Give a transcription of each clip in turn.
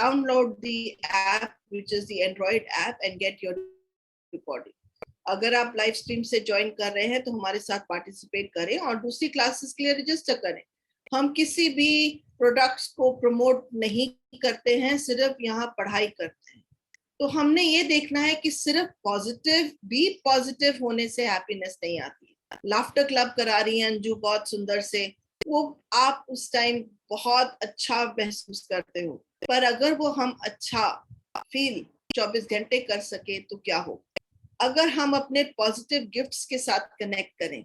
download the app, which is the Android app, and get your recording. अगर आप live stream से join कर रहे हैं तो हमारे साथ पार्टिसिपेट करें और दूसरी क्लासेस के लिए रजिस्टर करें। हम किसी भी प्रोडक्ट्स को प्रमोट नहीं करते हैं, सिर्फ यहाँ पढ़ाई करते हैं। तो हमने ये देखना है कि सिर्फ पॉजिटिव होने से हैप्पीनेस नहीं आती। लाफ्टर क्लब करा रही है अंजू बहुत सुंदर से, वो आप उस टाइम बहुत अच्छा महसूस करते हो, पर अगर वो हम अच्छा फील 24 घंटे कर सके तो क्या हो। अगर हम अपने पॉजिटिव गिफ्ट्स के साथ कनेक्ट करें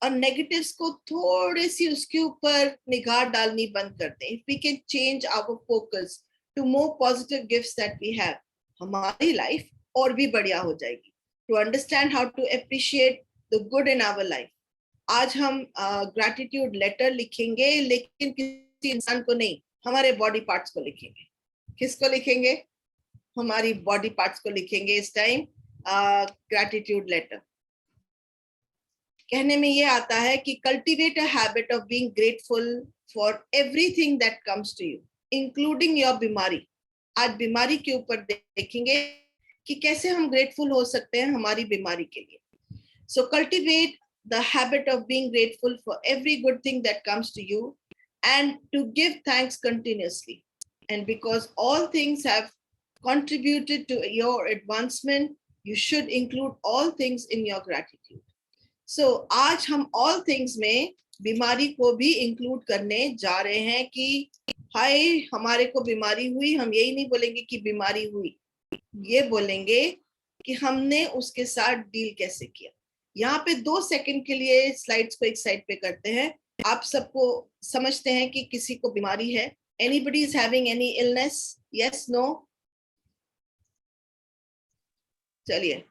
और नेगेटिव्स को थोड़ी सी उसके ऊपर निगाह डालनी बंद कर दें, if we can change our focus to more positive gifts that we have, हमारी लाइफ और भी बढ़िया हो जाएगी। To understand how to appreciate the good in our life, आज हम ग्रैटिट्यूड लेटर लिखेंगे, लेकिन किसी इंसान को नहीं, हमारे बॉडी पार्ट्स को लिखेंगे। किसको लिखेंगे? हमारी बॉडी पार्ट्स को लिखेंगे इस टाइम ग्रैटिट्यूड लेटर। कहने में ये आता है कि cultivate a habit of being grateful for everything that comes to you, including your बीमारी। आज बीमारी के ऊपर देखेंगे कि कैसे हम ग्रेटफुल हो सकते हैं हमारी बीमारी के लिए। सो cultivate the habit of being grateful for every good thing that comes to you and to give thanks continuously. And because all things have contributed to your advancement, you should include all things in your gratitude. So आज हम all things में बीमारी को भी include करने जा रहे हैं कि हाय हमारे को बीमारी हुई। हम यही नहीं बोलेंगे कि बीमारी हुई, ये बोलेंगे कि हमने उसके साथ डील कैसे किया। यहाँ पे 2 सेकंड के लिए स्लाइड्स को एक साइड पे करते हैं। आप सबको समझते हैं कि किसी को बीमारी है? Anybody is having any illness? Yes, no? चलिए,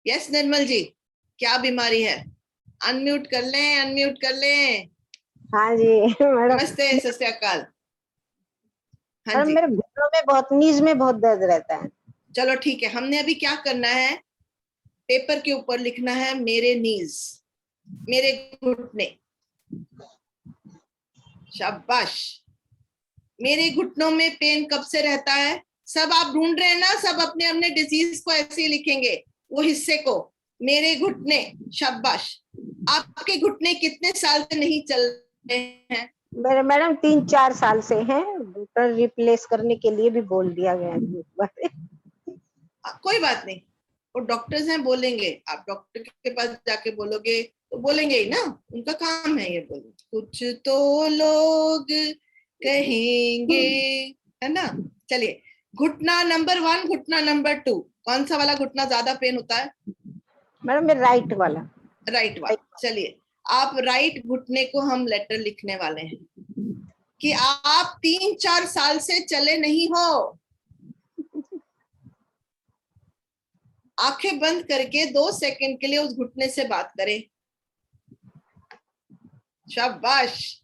यस निर्मल जी, क्या बीमारी है? अनम्यूट कर लें। हाँ जी मैडम। नमस्ते, सत श्री अकाल। हाँ जी, मेरे घुटनों में बहुत, नीज में बहुत दर्द रहता है। चलो ठीक है, हमने अभी क्या करना है, पेपर के ऊपर लिखना है मेरे नीज, मेरे घुटने। शाबाश। मेरे घुटनों में पेन कब से रहता है? सब आप ढूंढ रहे हैं ना, सब अपने अपने डिजीज को ऐसे ही लिखेंगे, वो हिस्से को, मेरे घुटने। शाबाश। आपके घुटने कितने साल से नहीं चल रहे हैं? मेरे मैडम 3-4 साल से हैं। डॉक्टर रिप्लेस करने के लिए भी बोल दिया गया है। कोई बात नहीं, वो डॉक्टर्स हैं, बोलेंगे। आप डॉक्टर के पास जाके बोलोगे तो बोलेंगे ही ना, उनका काम है ये बोलना। कुछ तो लोग कहेंगे, है ना। चलिए, घुटना नंबर 1, घुटना नंबर 2, कौन सा वाला घुटना ज्यादा पेन होता है? मैडम मेरा राइट वाला। राइट वाला। चलिए, आप राइट घुटने को हम लेटर लिखने वाले हैं कि आप 3-4 साल से चले नहीं हो। आंखें बंद करके 2 सेकंड के लिए उस घुटने से बात करें। शाबाश।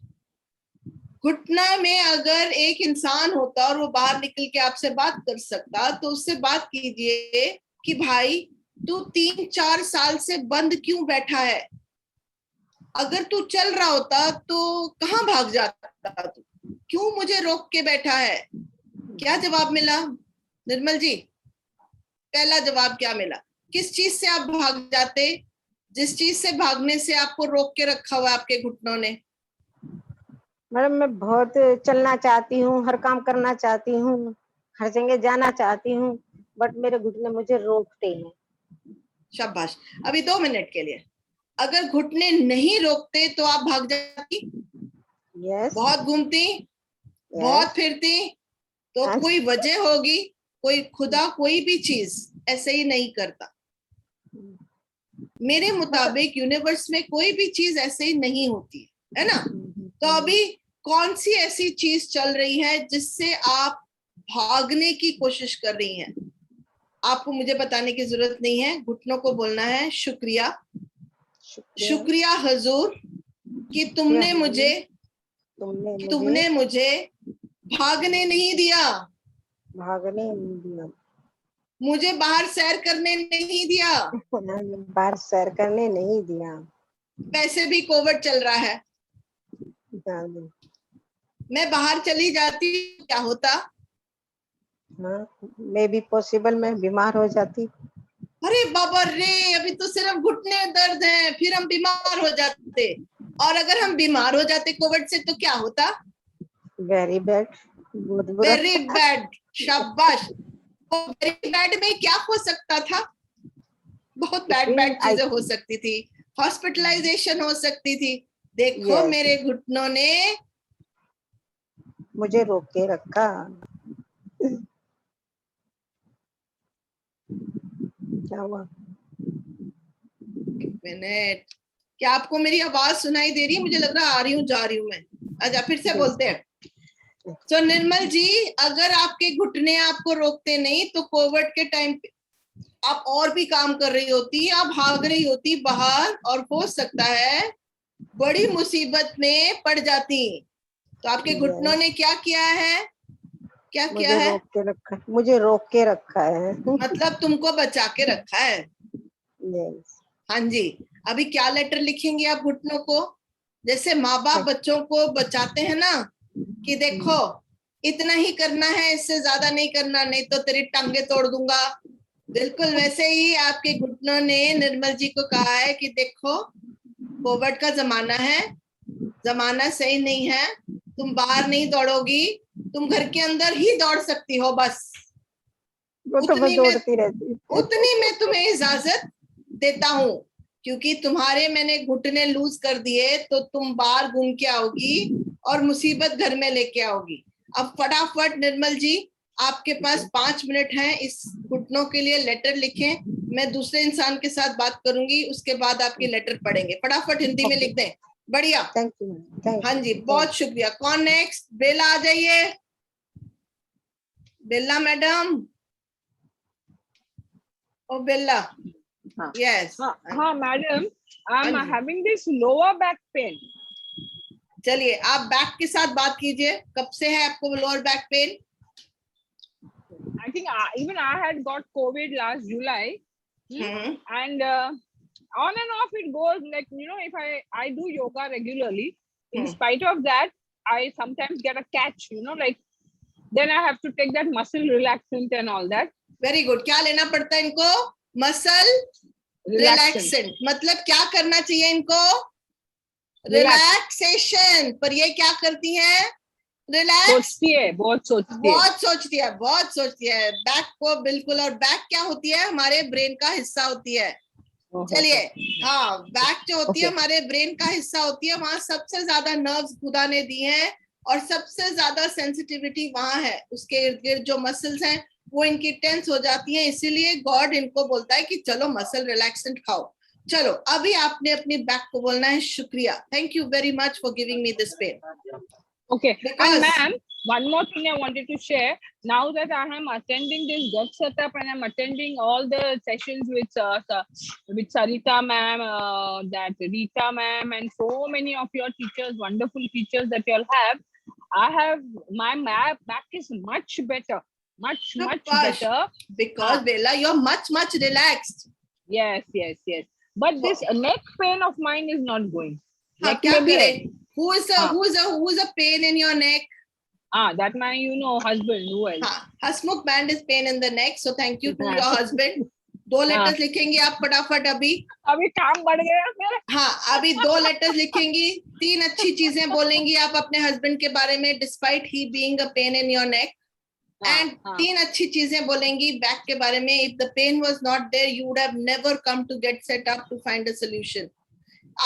घुटना में अगर एक इंसान होता और वो बाहर निकल के आपसे बात कर सकता, तो उससे बात कीजिए कि भाई तू 3-4 साल से बंद क्यों बैठा है? अगर तू चल रहा होता तो कहाँ भाग जाता तू? क्यों मुझे रोक के बैठा है? क्या जवाब मिला निर्मल जी? पहला जवाब क्या मिला? किस चीज से आप भाग जाते? जिस चीज से भागने से आपको रोक के रखा हुआ आपके घुटनों ने। मैडम मैं बहुत चलना चाहती हूँ, हर काम करना चाहती हूँ, हर जगह जाना चाहती हूँ, बट मेरे घुटने मुझे रोकते हैं। शाबाश। अभी 2 मिनट के लिए, अगर घुटने नहीं रोकते तो आप भाग जाती? यस। बहुत घूमती, बहुत फिरती, तो कोई वजह होगी, कोई खुदा कोई भी चीज ऐसे ही नहीं करता। मेरे मुताबिक यूनिवर्स में कोई भी चीज ऐसे ही नहीं होती है ना। तो अभी कौन सी ऐसी चीज चल रही है जिससे आप भागने की कोशिश कर रही हैं? आपको मुझे बताने की जरूरत नहीं है, घुटनों को बोलना है शुक्रिया, शुक्रिया हुजूर कि तुमने मुझे भागने नहीं दिया, मुझे बाहर सैर करने नहीं दिया। बाहर सैर करने नहीं दिया। वैसे भी कोविड चल रहा है, मैं बाहर चली जाती क्या होता? मे बी पॉसिबल मैं बीमार हो जाती। अरे बाबा रे, अभी तो सिर्फ घुटने दर्द है, फिर हम बीमार हो जाते। और अगर हम बीमार हो जाते कोविड से तो क्या होता? वेरी बैड, बहुत बुरा। वेरी बैड, शाबाश। वेरी बैड में क्या हो सकता था? बहुत बैड बैड चीजें हो सकती थी, हॉस्पिटलाइजेशन हो सकती थी। देखो Yes. मेरे घुटनों ने मुझे रोक के रखा। क्या हुआ? एक मिनट, क्या आपको मेरी आवाज सुनाई दे रही है? मुझे लग रहा आ रही हूँ जा रही हूँ मैं। अच्छा, फिर से बोलते हैं। तो निर्मल जी, अगर आपके घुटने आपको रोकते नहीं तो कोविड के टाइम पे आप और भी काम कर रही होती, आप भाग रही होती बाहर, और हो सकता है बड़ी मुसीबत में पड़ जाती। तो आपके घुटनों ने क्या किया है? क्या किया मुझे है? रोक के रखा, मुझे रोक के रखा है। मतलब तुमको बचा के रखा है। Yes. हाँ जी। अभी क्या लेटर लिखेंगे आप घुटनों को? जैसे माँ बाप बच्चों को बचाते हैं ना, कि देखो इतना ही करना है, इससे ज्यादा नहीं करना, नहीं तो तेरी टांगे तोड़ दूंगा। बिल्कुल वैसे ही आपके घुटनों ने निर्मल जी को कहा है कि देखो कोविड का जमाना है, जमाना सही नहीं है, तुम बाहर नहीं दौड़ोगी, तुम घर के अंदर ही दौड़ सकती हो बस। वो तो बस दौड़ती रहती। उतनी मैं तुम्हें इजाजत देता हूँ, क्योंकि तुम्हारे मैंने घुटने लूज कर दिए तो तुम बाहर घूम के आओगी और मुसीबत घर में लेके आओगी। अब फटाफट निर्मल जी, आपके पास 5 मिनट हैं, इस घुटनों के लिए लेटर लिखें। मैं दूसरे इंसान के साथ बात करूंगी, उसके बाद आपके लेटर पढ़ेंगे। फटाफट हिंदी में लिख दें। बढ़िया, थैंक यू। हाँ जी, बहुत शुक्रिया। कौन नेक्स्ट? बेला आ जाइए, बेला मैडम। ओ बेला, यस। हाँ madam, I am having this lower back pain. चलिए आप बैक के साथ बात कीजिए, कब से है आपको lower back pain? I think even I had got COVID last July, and on and off it goes. Like, you know, if I do yoga regularly, in spite of that, I sometimes get a catch. You know, like then I have to take that muscle relaxant and all that. Very good. क्या लेना पड़ता है इनको? Muscle relaxant. मतलब क्या करना चाहिए इनको? रिलैक्सेशन। पर ये क्या करती हैं? रिलैक्स। सोचती है, बहुत सोचती है, बहुत सोचती है, बहुत सोचती है बैक को, बिल्कुल। और बैक क्या होती है? हमारे ब्रेन का हिस्सा होती है। चलिए, हाँ, बैक जो होती है हमारे ब्रेन का हिस्सा होती है, वहां सबसे ज्यादा नर्व्स खुदा ने दी हैं और सबसे ज्यादा सेंसिटिविटी वहां है। उसके इर्द गिर्द जो मसल्स हैं वो इनकी टेंस हो जाती हैं, इसीलिए गॉड इनको बोलता है कि चलो मसल रिलैक्सेंट खाओ। चलो, अभी आपने अपनी बैक को बोलना है शुक्रिया, thank you very much for giving me this pain. Okay, and ma'am, one more thing I wanted to share. Now that I am attending this Gut Setup and I'm attending all the sessions with Sarita ma'am, that Rita ma'am, and so many of your teachers, wonderful teachers that you all have, I have my back is much better, much better. Because Bella, you're much relaxed. Yes. But this neck pain of mine is not going. Neck क्या करें? Who's a pain in your neck? That my, you know, husband. Who else? Hasmukh band is pain in the neck, so thank you to your husband. 2 letters लिखेंगी आप फटाफट। अभी काम बढ़ गया मेरा। हाँ, अभी 2 लेटर्स लिखेंगी, 3 अच्छी चीजें बोलेंगी आप अपने हस्बैंड के बारे में, despite he being a pain in your neck, and 3 अच्छी चीजें बोलेंगी बैक के बारे में। If the pain was not there, you would have never come to get set up to find a solution.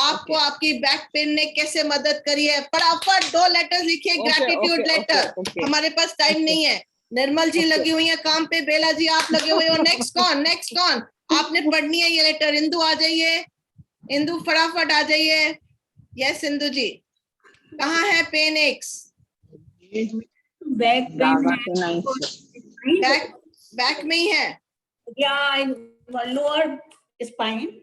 आपको आपकी बैक पेन ने कैसे मदद करी है? फटाफट 2 लेटर्स लिखिए, ग्रैटिट्यूड लेटर। हमारे पास टाइम नहीं है। निर्मल जी लगी हुई है काम पे, बेला जी आप लगे हुए हो। नेक्स्ट कौन? आपने पढ़नी है ये लेटर। इंदु आ जाइए, इंदु फटाफट आ जाइए। यस इंदु जी, कहाँ है पेन एक्स? बैक में ही है या लोअर स्पाइन,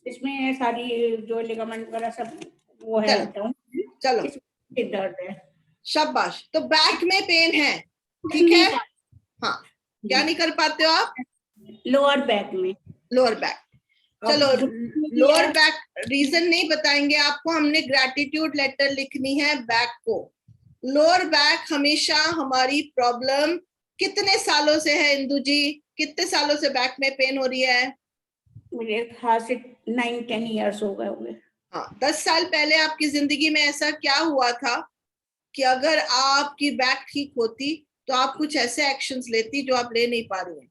इसमें सारी जो लिगामेंट वगैरह सब वो है। चलो, दर्द है। शाबाश। तो बैक में पेन है, ठीक है। हाँ, क्या नहीं कर पाते हो आप? लोअर बैक में। लोअर बैक, चलो लोअर बैक रीजन नहीं बताएंगे आपको, हमने ग्रैटिट्यूड लेटर लिखनी है बैक को। लोअर बैक हमेशा हमारी प्रॉब्लम कितने सालों से है इंदु जी? कितने सालों से बैक में पेन हो रही है? मेरे ख्याल से 9-10 इयर्स हो गए होंगे। हाँ, 10 साल पहले आपकी जिंदगी में ऐसा क्या हुआ था कि अगर आपकी बैक ठीक होती तो आप कुछ ऐसे एक्शंस लेती जो आप ले नहीं पा रही हैं?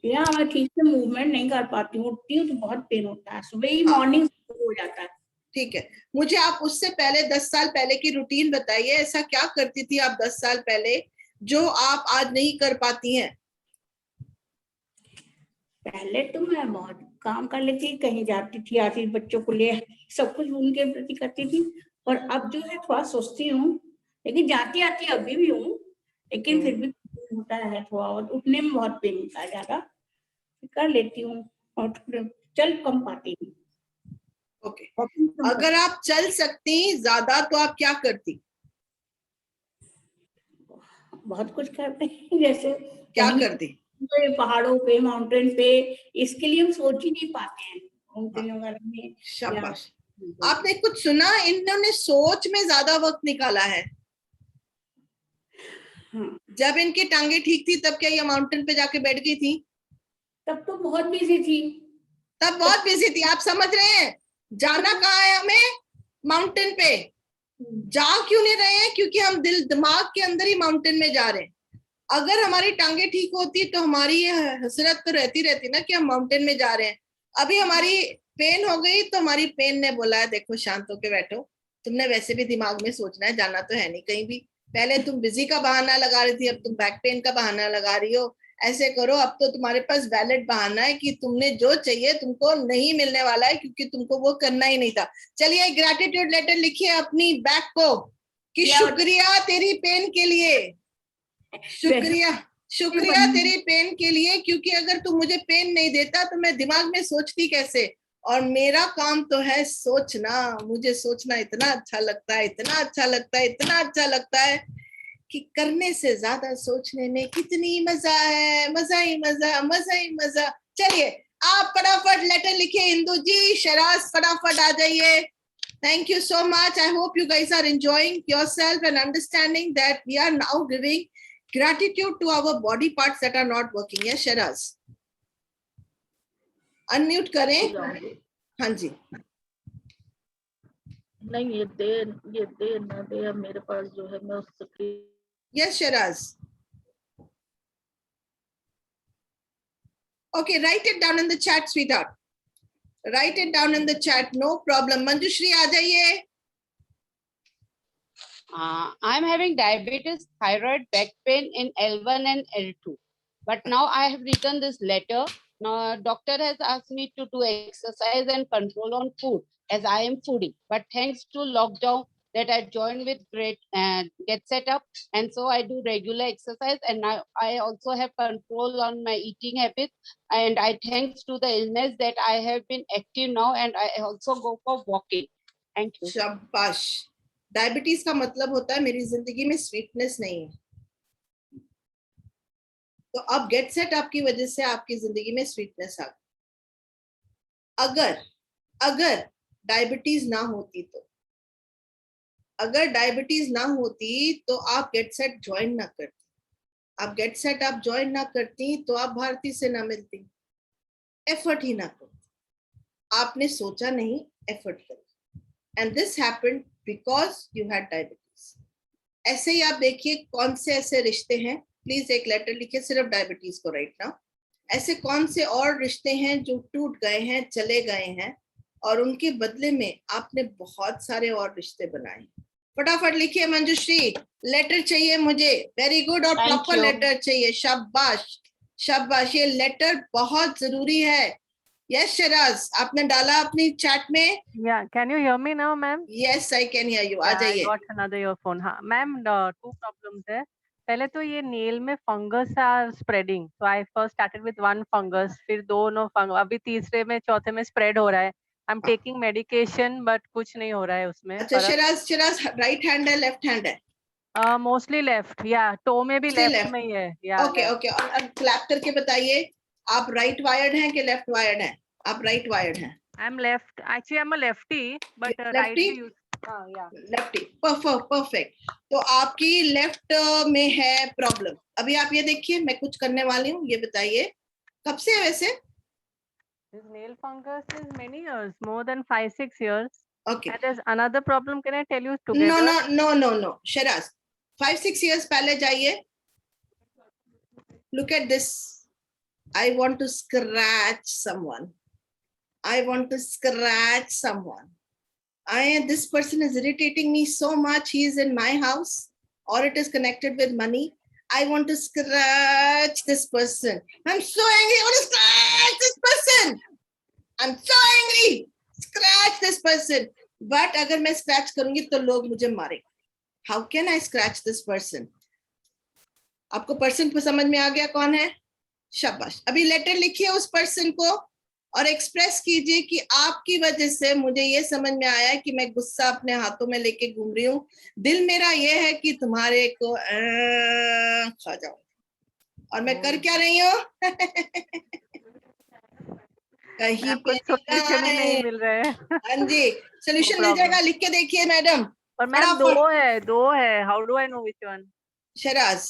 या मैं ठीक से मूवमेंट नहीं कर पाती हूँ, उठती हूँ तो बहुत पेन होता है, सुबह ही हाँ। मॉर्निंग हो जाता है। ठीक है, मुझे आप उससे पहले 10 साल पहले की रूटीन बताइए। ऐसा क्या करती थी आप 10 साल पहले जो आप आज नहीं कर पाती हैं? पहले तो मैं बहुत काम कर लेती, कहीं जाती थी, आती बच्चों को ले, सब कुछ उनके प्रति करती थी। और अब जो है थोड़ा सोचती हूँ, लेकिन जाती आती अभी भी हूँ, लेकिन फिर भी होता है थोड़ा, और उठने में बहुत पेन होता है, ज्यादा कर लेती हूँ और चल कम पाती हूँ। ओके, अगर आप चल सकती ज्यादा तो आप क्या करती? बहुत कुछ करते हैं, जैसे क्या करती? पहाड़ों पे, माउंटेन पे, इसके लिए हम सोच ही नहीं पाते हैं माउंटेन वगैरह में। शाबाश, आपने कुछ सुना? इन्होंने सोच में ज्यादा वक्त निकाला है। जब इनकी टांगे ठीक थी तब क्या ये माउंटेन पे जाके बैठ गई थी? तब तो बहुत बिजी थी। तब बहुत बिजी थी, आप समझ रहे हैं? जाना कहाँ है हमें? माउंटेन पे। जा क्यों नहीं रहे हैं? क्योंकि हम दिल दिमाग के अंदर ही माउंटेन में जा रहे हैं। अगर हमारी टांगे ठीक होती तो हमारी ये हसरत तो रहती रहती ना कि हम माउंटेन में जा रहे हैं। अभी हमारी पेन हो गई तो हमारी पेन ने बोला है देखो शांत होके बैठो, तुमने वैसे भी दिमाग में सोचना है, जाना तो है नहीं कहीं भी। पहले तुम बिजी का बहाना लगा रही थी, अब तुम बैक पेन का बहाना लगा रही हो। ऐसे करो, अब तो तुम्हारे पास वैलिड बहाना है कि तुमने जो चाहिए तुमको नहीं मिलने वाला है, क्योंकि तुमको वो करना ही नहीं था। चलिए ग्रैटिट्यूड लेटर लिखिए अपनी बैक को कि शुक्रिया तेरी पेन के लिए, शुक्रिया शुक्रिया तेरी पेन के लिए, क्योंकि अगर तू मुझे पेन नहीं देता तो मैं दिमाग में सोचती कैसे। और मेरा काम तो है सोचना, मुझे सोचना इतना अच्छा लगता है, इतना अच्छा लगता है, इतना अच्छा लगता है कि करने से ज्यादा सोचने में कितनी मजा है, मजा ही मजा, मजा ही मजा। चलिए आप फटाफट लेटर लिखिए इंदु जी, शराज फटाफट आ जाइए। Thank you so much. I hope you guys are enjoying yourself and understanding that we are now giving gratitude to our body parts that are not working. Yes, Sharaz. Unmute करें। हाँ जी। नहीं, ये दे ना दे, अब मेरे पास जो है मैं उसकी। Yes, Sharaz. Okay, write it down in the chat, sweetheart. Write it down in the chat. No problem. Manjushri आ जाइए। I'm having diabetes, thyroid, back pain in L1 and L2. But now I have written this letter. Now, doctor has asked me to do exercise and control on food as I am foodie. But thanks to lockdown that I joined with Get Set Up. And so I do regular exercise, and now I also have control on my eating habits. And I thanks to the illness that I have been active now, and I also go for walking. Thank you. शाबाश। Diabetes का मतलब होता है मेरी जिंदगी में sweetness नहीं है। तो अब गेट सेट आपकी वजह से आपकी जिंदगी में स्वीटनेस आ गई। अगर डायबिटीज ना होती तो, अगर डायबिटीज ना होती तो आप गेट सेट ज्वाइन ना करती। आप गेट सेट आप ज्वाइन ना करती तो आप भारती से ना मिलती, एफर्ट ही ना करती। आपने सोचा नहीं, एफर्ट कर। And this happened because you had diabetes. ऐसे ही आप देखिए कौन से ऐसे रिश्ते हैं, प्लीज एक लेटर लिखिए सिर्फ डायबिटीज को राइट नाउ। ऐसे कौन से और रिश्ते हैं जो टूट गए हैं, चले गए हैं, और उनके बदले में आपने बहुत सारे और रिश्ते बनाए। फटाफट लिखिए मंजुश्री, लेटर चाहिए मुझे, वेरी गुड, और प्रॉपर लेटर चाहिए। शाबाश शाबाश, ये लेटर बहुत जरूरी है। यस शराज, आपने डाला अपनी चैट में? Yeah, can you hear me now, ma'am? Yes I can hear you. आ जाइए। I got another earphone. हाँ मैम, 2 problems है। पहले तो ये नेल में फंगस आर स्प्रेडिंग, तो आई फर्स्ट स्टार्टेड विद 1 फंगस, फिर 2 फंगस, अभी तीसरे में चौथे में स्प्रेड हो रहा है। I am taking medication but कुछ नहीं हो रहा है उसमें। अच्छा शराज राइट हैंड है लेफ्ट हैंड है? मोस्टली लेफ्ट, या टो में भी लेफ्ट में ही है। या ओके ओके, और क्लैप करके बताइए आप राइट वायर्ड हैं कि लेफ्ट वायर्ड हैं? आप राइट वायर्ड हैं। I am left, actually I am a lefty but right भी यूज। Lefty, perfect. तो आपकी लेफ्ट में है प्रॉब्लम। अभी आप ये देखिए, मैं कुछ करने वाली हूँ, ये बताइए कब से है वैसे? This nail fungus is many years, more than 5-6 years. Okay. And there's another problem. Can I tell you No, together? no. Shiraz, 5-6 years पहले जाइए. Look at this. I want to scratch someone. This person is irritating me so much. He is in my house, or it is connected with money. I want to scratch this person. I'm so angry. I want to scratch this person. I'm so angry. Scratch this person. But अगर मैं scratch करूंगी तो लोग मुझे मारेंगे. How can I scratch this person? आपको person को समझ में आ गया कौन है? शाबाश। अभी लेटर लिखिए उस पर्सन को और एक्सप्रेस कीजिए कि आपकी वजह से मुझे ये समझ में आया कि मैं गुस्सा अपने हाथों में लेके घूम रही हूँ। दिल मेरा ये है कि तुम्हारे को खा जाऊं, और मैं कर क्या रही हूँ? कहीं पे सोल्यूशन ही नहीं मिल रहा है। हाँ जी, सोल्यूशन मिल जाएगा। लिख के देखिए मैडम। पर मैम दो है। How do I know which one? Shiraz,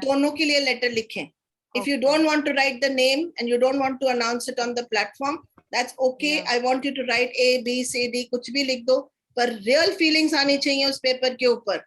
दोनों के लिए लेटर लिखें। If you don't want to write the name and you don't want to announce it on the platform, that's okay. I want you to write A, B, C, D, कुछ भी लिख दो, पर real feelings आनी चाहिए उस paper के ऊपर,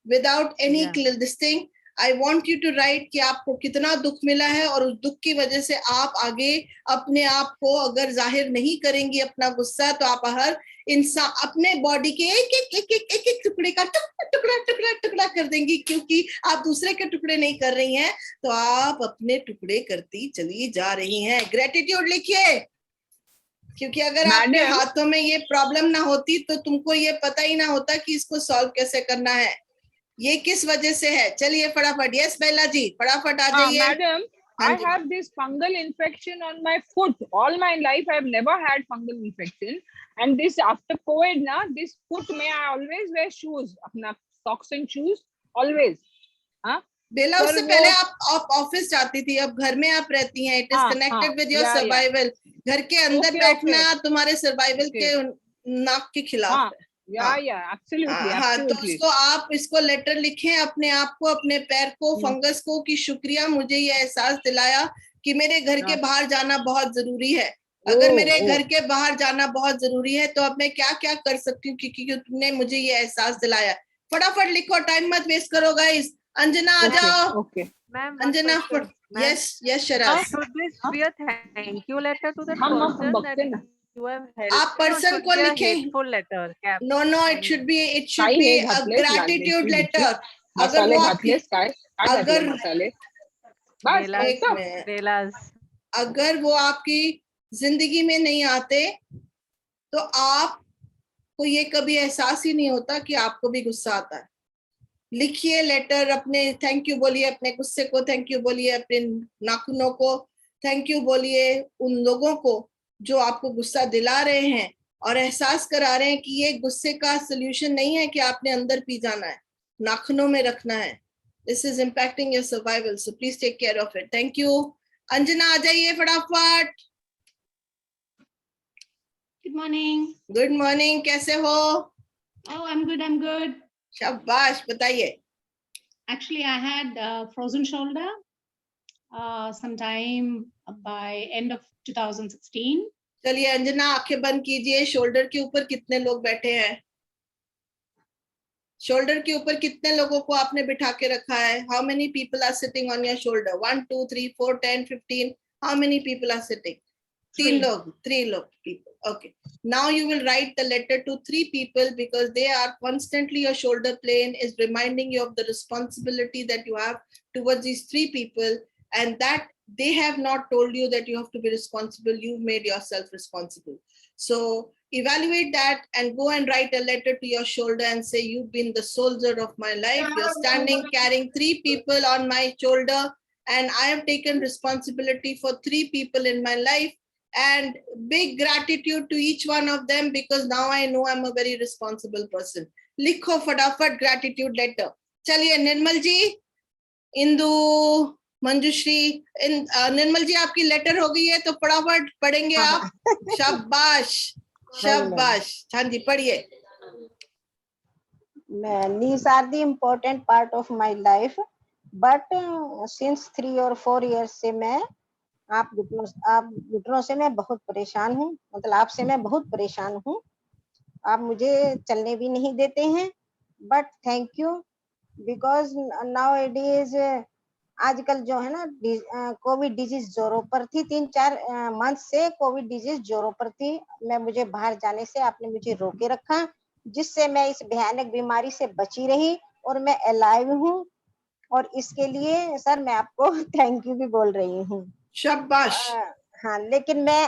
without any this thing. I want you to write कि आपको कितना दुख मिला है और उस दुख की वजह से आप आगे अपने आप को अगर जाहिर नहीं करेंगी अपना गुस्सा, तो आप हर इंसान अपने बॉडी के एक टुकड़े का टुकड़ा कर देंगी, क्योंकि आप दूसरे के टुकड़े नहीं कर रही हैं, तो आप अपने टुकड़े करती चली जा रही हैं। ग्रेटिट्यूड लिखिए, क्योंकि अगर आपके हाथों में ये प्रॉब्लम ना होती तो तुमको ये पता ही ना होता कि इसको सॉल्व कैसे करना है, ये किस वजह से है। चलिए फटाफट। यस बेला जी, फटाफट आ जाइए। Madam, I have this fungal infection on my foot. All my life I have never had fungal infection, and this after COVID na, this foot में I always wear shoes, अपना socks and shoes always. हाँ बेला, उससे पहले आप office जाती थी, अब घर में आप रहती हैं। It is connected with your survival. घर के अंदर बैठना तुम्हारे सर्वाइवल के नाक के खिलाफ है। absolutely. हाँ, तो उसको आप इसको लेटर लिखें अपने आप को, अपने पैर को, फंगस को, कि शुक्रिया मुझे ये एहसास दिलाया कि मेरे घर के बाहर जाना बहुत जरूरी है। अगर मेरे घर के बाहर जाना बहुत जरूरी है तो अब मैं क्या क्या कर सकती हूँ, क्योंकि तुमने मुझे ये एहसास दिलाया। फटाफट लिखो, टाइम मत वेस्ट करो गाइस। अंजना आ जाओ। Anjana, yes Shiraz. Thank you letter to that person आप पर्सन को लिखें। No, it should be a gratitude letter. अगर वो आपकी जिंदगी में नहीं आते तो आपको ये कभी एहसास ही नहीं होता कि आपको भी गुस्सा आता है। लिखिए लेटर, अपने थैंक यू बोलिए, अपने गुस्से को थैंक यू बोलिए, अपने नाखूनों को थैंक यू बोलिए, उन लोगों को जो आपको गुस्सा दिला रहे हैं और एहसास करा रहे हैं कि ये गुस्से का सोल्यूशन नहीं है कि आपने अंदर पी जाना है, नाखूनों में रखना है। This is impacting your survival, so please take care of it. Thank you. Anjana आ जाइए फटाफट। Good morning. गुड मॉर्निंग, कैसे हो? Oh, I'm good. शाबाश, बताइए। Actually, I had frozen shoulder sometime by end of 2016. चलिए अंजना, आंखें बंद कीजिए। शोल्डर के ऊपर कितने लोग बैठे हैं? शोल्डर के ऊपर कितने लोगों को आपने बिठा के रखा है? How many people are sitting on your shoulder? 1, 2, 3, 4, 10, 15. How many people are sitting? 3 लोग, 3 लोग people. Okay. Now you will write the letter to 3 people because they are constantly, your shoulder plane is reminding you of the responsibility that you have towards these 3 people, and that they have not told you that you have to be responsible. You made yourself responsible. So evaluate that and go and write a letter to your shoulder and say, you've been the soldier of my life. You're standing carrying 3 people on my shoulder, and I have taken responsibility for 3 people in my life. And big gratitude to each one of them because now I know I'm a very responsible person. लिखो फटाफट gratitude letter. चलिए निर्मल जी, इंदु, मंजुश्री, निर्मल जी आपकी letter हो गई है तो फटाफट पढ़ेंगे आप। शाबाश शाबाश। हाँ जी, पढ़िए। knees are the important part of my life, but since 3 or 4 years से मैं आप घुटनों से मैं बहुत परेशान हूँ, मतलब आपसे मैं बहुत परेशान हूँ। आप मुझे चलने भी नहीं देते हैं, but thank you because now it is आजकल जो है ना कोविड डिजीज जोरों पर थी, 3-4 मंथ से कोविड डिजीज जोरों पर थी। मुझे बाहर जाने से आपने मुझे रोके रखा, जिससे मैं इस भयानक बीमारी से बची रही और मैं अलाइव हूँ, और इसके लिए सर मैं आपको थैंक यू भी बोल रही हूँ। शाबाश। हाँ, लेकिन मैं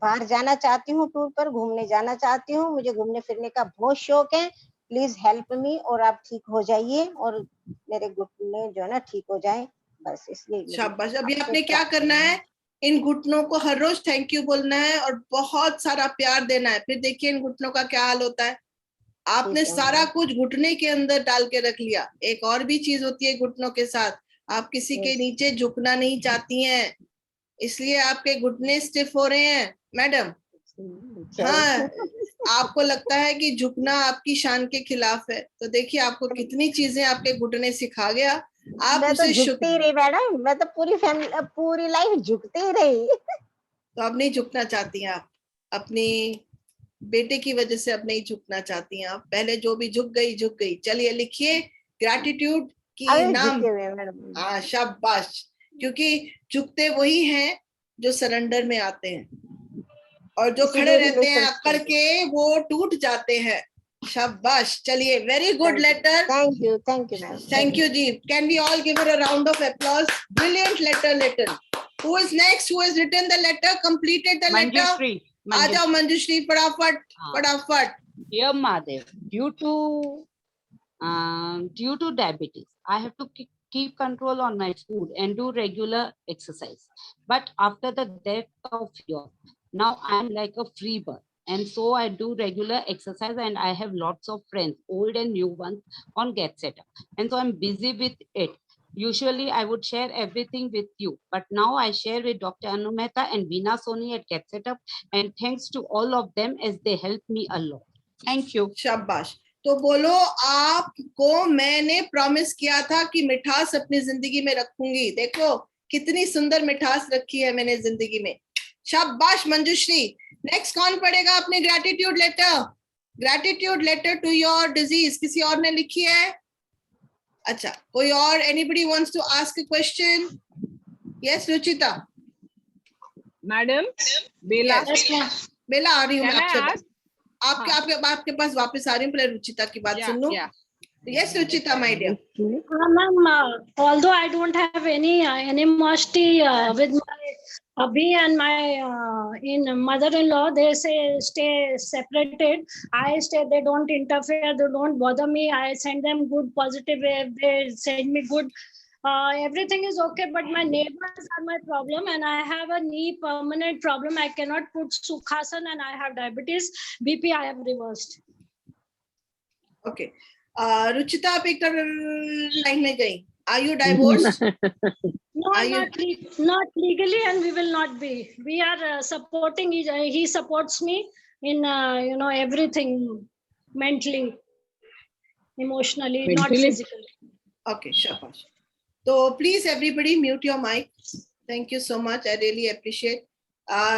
बाहर जाना चाहती हूँ, टूर पर घूमने जाना चाहती हूँ। मुझे घूमने फिरने का बहुत शौक है। प्लीज हेल्प मी, और आप ठीक हो जाइए और मेरे घुटने जो है ना ठीक हो जाए, बस इसलिए। शाबाश। अभी आपने क्या करना है, इन घुटनों को हर रोज थैंक यू बोलना है और बहुत सारा प्यार देना है। फिर देखिए इन घुटनों का क्या हाल होता है। आपने सारा कुछ घुटने के अंदर डाल के रख लिया। एक और भी चीज होती है घुटनों के साथ, आप किसी के नीचे झुकना नहीं चाहती हैं, इसलिए आपके घुटने स्टिफ हो रहे हैं मैडम। हाँ, आपको लगता है कि झुकना आपकी शान के खिलाफ है, तो देखिए आपको कितनी चीजें आपके घुटने सिखा गया। आप मैं उसे तो झुकती ही रही मैडम, मैं तो पूरी लाइफ झुकती ही रही। तो अब नहीं झुकना चाहती हैं आप, अपनी बेटे की वजह से अब नहीं झुकना चाहती हैं आप। पहले जो भी झुक गई। चलिए लिखिए ग्रैटिट्यूड की नाम। हाँ शाबाश, क्योंकि झुकते वही हैं जो सरेंडर में आते हैं, और जो खड़े रहते हैं अकड़ के वो टूट जाते हैं। शाबाश। चलिए very good letter. Thank you ma'am. Thank you जी। Can we all give her a round of applause. Brilliant letter. Who is next? Who has written the letter, completed the letter? आ जाओ मंजुश्री, फटाफट। Dear Mahadev, due to diabetes, I have to keep control on my food and do regular exercise. But after the death of yours, now I am like a free bird. And so I do regular exercise, and I have lots of friends, old and new ones, on Get Set Up. And so I'm busy with it. Usually I would share everything with you, but now I share with Dr. Anu Mehta and Veena Soni at Get Set Up, and thanks to all of them as they help me a lot. Thank you. शाबाश। तो बोलो, आपको मैंने promise किया था कि मिठास अपनी जिंदगी में रखूंगी। देखो कितनी सुंदर मिठास रखी है मैंने जिंदगी में। शाबाश मंजुश्री। नेक्स्ट कौन पढ़ेगा अपनी gratitude letter? Gratitude letter to your disease किसी और ने लिखी है? अच्छा, कोई और? Anybody wants to ask a question? Yes Ruchita. Madam Bela. Bela आ रही हूँ मैं आपके पास वापस आ रही हूँ। पहले रुचिता की बात सुन लो। Yes, Ruchita, my dear. Ma'am, although I don't have any animosity with my hubby and my mother-in-law, they say stay separated. I stay, they don't interfere, they don't bother me. I send them good positive wave, they send me good. Everything is okay, but my neighbors are my problem, and I have a knee permanent problem. I cannot put Sukhasan, and I have diabetes. BP I have reversed. Okay. Ruchita, आप एक line में गई। Are you divorced? No, not legally, and we will not be. We are supporting. He supports me in everything, mentally, emotionally, not physically. Okay, shabash. So please everybody mute your mic. Thank you so much. I really appreciate.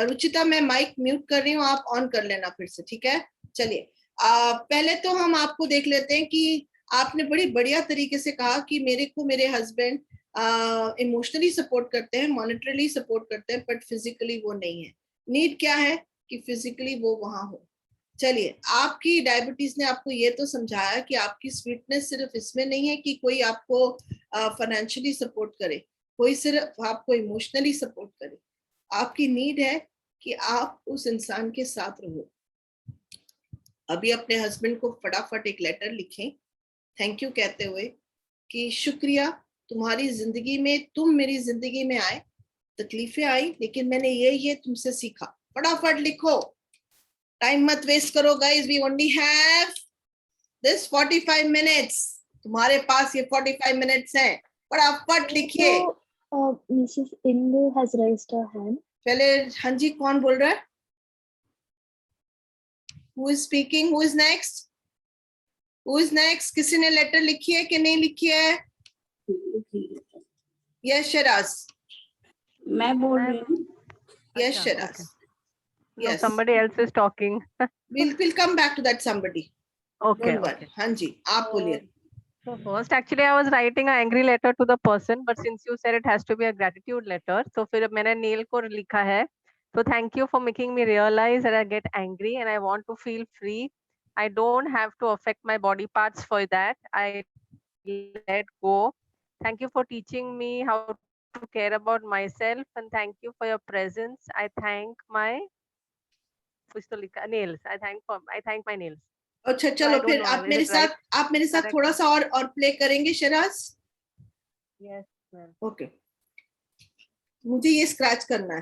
Ruchita, मैं mic mute कर रही हूँ, आप on कर लेना फिर से, ठीक है? चलिए पहले तो हम आपको देख लेते हैं कि आपने बड़ी बढ़िया तरीके से कहा कि मेरे हस्बैंड इमोशनली सपोर्ट करते हैं, मॉनेटरीली सपोर्ट करते हैं, बट फिजिकली वो नहीं है। नीड क्या है कि फिजिकली वो वहां हो। चलिए, आपकी डायबिटीज ने आपको ये तो समझाया कि आपकी स्वीटनेस सिर्फ इसमें नहीं है कि कोई आपको फाइनेंशियली सपोर्ट करे, कोई सिर्फ आपको इमोशनली सपोर्ट करे। आपकी नीड है कि आप उस इंसान के साथ रहो। अभी अपने हस्बैंड को फटाफट एक लेटर लिखें थैंक यू कहते हुए कि शुक्रिया तुम्हारी जिंदगी में, तुम मेरी जिंदगी में आए, तकलीफें आई, लेकिन मैंने ये तुमसे सीखा। फटाफट लिखो, टाइम मत वेस्ट करो guys, we only have this 45 minutes. तुम्हारे पास ये 45 मिनट्स हैं, फटाफट लिखिए। Mrs Indu has raised her hand. पहले हाँ जी, कौन बोल रहा है? Who is speaking? Who is next? Who is next? किसी ने लेटर लिखी है कि नहीं लिखी है? Yes, Shiraz. मैं बोल रही हूँ। Yes, अच्छा, Shiraz. okay. No, Yes. somebody else is talking. We'll come back to that somebody. Okay, Don't worry. okay. हाँ जी, आप बोलिए. So first, actually, I was writing an angry letter to the person, but since you said it has to be a gratitude letter, so फिर मैंने Neil को लिखा है. So thank you for making me realize that I get angry and I want to feel free. I don't have to affect my body parts for that. I let go. Thank you for teaching me how to care about myself, and thank you for your presence. I thank my nails. I thank my nails. अच्छा So I चलो don't फिर know, आप is मेरे it right? साथ Correct. थोड़ा सा और play करेंगे शिराज. Yes, ma'am. ओके. मुझे ये स्क्रैच करना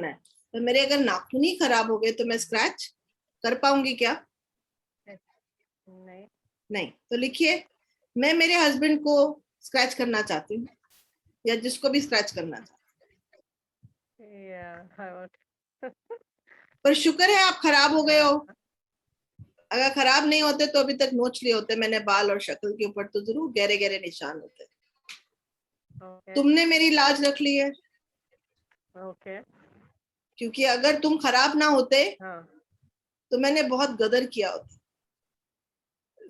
है. तो मेरे अगर नाखून ही खराब हो गए तो मैं स्क्रैच कर पाऊंगी क्या? नहीं. तो लिखिए, मैं मेरे हस्बैंड को स्क्रैच करना चाहती हूँ, या जिसको भी स्क्रैच करना चाहती. पर शुक्र है आप खराब हो गए हो. अगर खराब नहीं होते तो अभी तक नोच लिए होते मैंने बाल और शक्ल के ऊपर, तो जरूर गहरे गहरे निशान होते. तुमने मेरी लाज रख ली है. क्योंकि अगर तुम खराब ना होते तो मैंने बहुत गदर किया होता.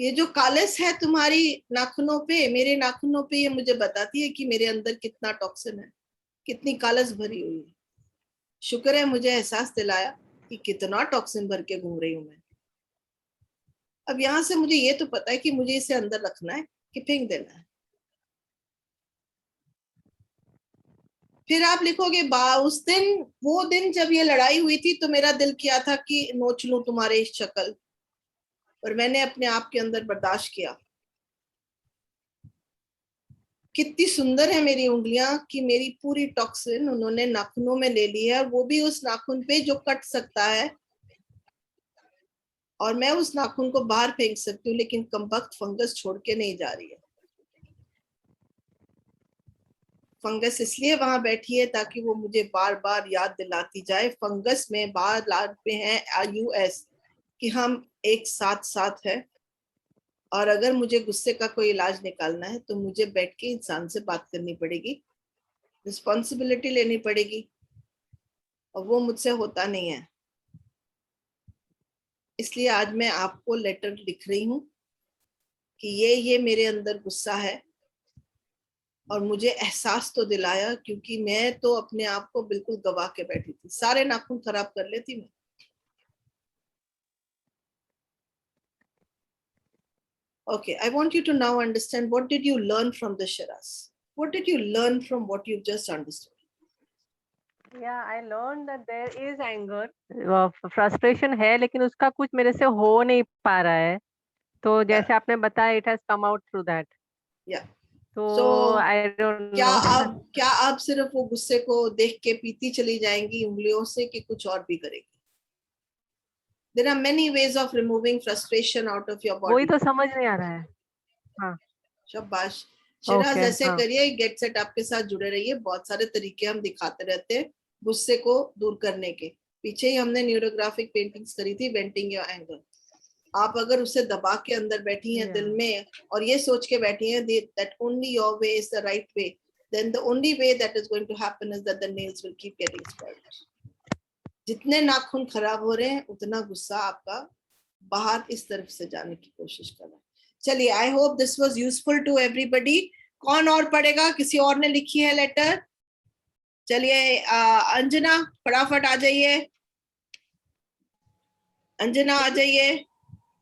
ये जो कालस है तुम्हारी नाखूनों पे, मेरे नाखूनों पे, ये मुझे बताती है कि मेरे अंदर कितना टॉक्सिन है, कितनी कालस भरी हुई है. शुक्र है मुझे एहसास दिलाया कि कितना टॉक्सिन भर के घूम रही हूं मैं. अब यहाँ से मुझे ये तो पता है कि मुझे इसे अंदर रखना है कि फेंक देना है. फिर आप लिखोगे, उस दिन, वो दिन जब ये लड़ाई हुई थी तो मेरा दिल किया था कि नोच लूं तुम्हारे इस शक्ल, पर मैंने अपने आप के अंदर बर्दाश्त किया. कितनी सुंदर है मेरी उंगलियां कि मेरी पूरी टॉक्सिन उन्होंने नाखूनों में ले ली है, और वो भी उस नाखून पे जो कट सकता है, और मैं उस नाखून को बाहर फेंक सकती हूँ, लेकिन कमबख्त फंगस छोड़ के नहीं जा रही है. फंगस इसलिए वहां बैठी है ताकि वो मुझे बार बार याद दिलाती जाए, फंगस में बार लाद पे है US, कि हम एक साथ है. और अगर मुझे गुस्से का कोई इलाज निकालना है तो मुझे बैठ के इंसान से बात करनी पड़ेगी, रिस्पॉन्सिबिलिटी लेनी पड़ेगी, और वो मुझसे होता नहीं है. इसलिए आज मैं आपको लेटर लिख रही हूँ कि ये मेरे अंदर गुस्सा है, और मुझे एहसास तो दिलाया, क्योंकि मैं तो अपने आप को बिल्कुल गवा के बैठी थी. सारे नाखून खराब कर लेती मैं. Okay, I want you to now understand, what did you learn from the Shiraz? What did you learn from what you've just understood? Yeah, I learned that there is anger, frustration है, लेकिन उसका कुछ मेरे से हो नहीं पा रहा है. तो जैसे आपने बताया, it has come out through that. Yeah. So I don't know. क्या आप सिर्फ वो गुस्से को देख के पीती चली जाएंगी उंगलियों से, कि कुछ और भी करेंगी? There are many ways of removing frustration out of your body. वही तो समझ नहीं आ रहा है. हाँ. शाबाश शिराज, ऐसे हाँ. करिए, गेट सेट आपके साथ जुड़े रहिए. बहुत सारे तरीके हम दिखाते रहते हैं गुस्से को दूर करने के. पीछे ही हमने न्यूरोग्राफिक पेंटिंग्स करी थी, वेंटिंग योर एंगर. आप अगर उसे दबा के अंदर बैठी हैं दिल में, और ये सोच के बैठी हैं that only your way is the right way, then the only way that is going to happen is that the nails will keep getting spoiled. जितने नाखून खराब हो रहे हैं, उतना गुस्सा आपका बाहर इस तरफ से जाने की कोशिश कर रहा है. चलिए, I hope this was useful to everybody. कौन और पढ़ेगा? किसी और ने लिखी है लेटर? चलिए, अंजना फटाफट आ जाइए. अंजना आ जाइए.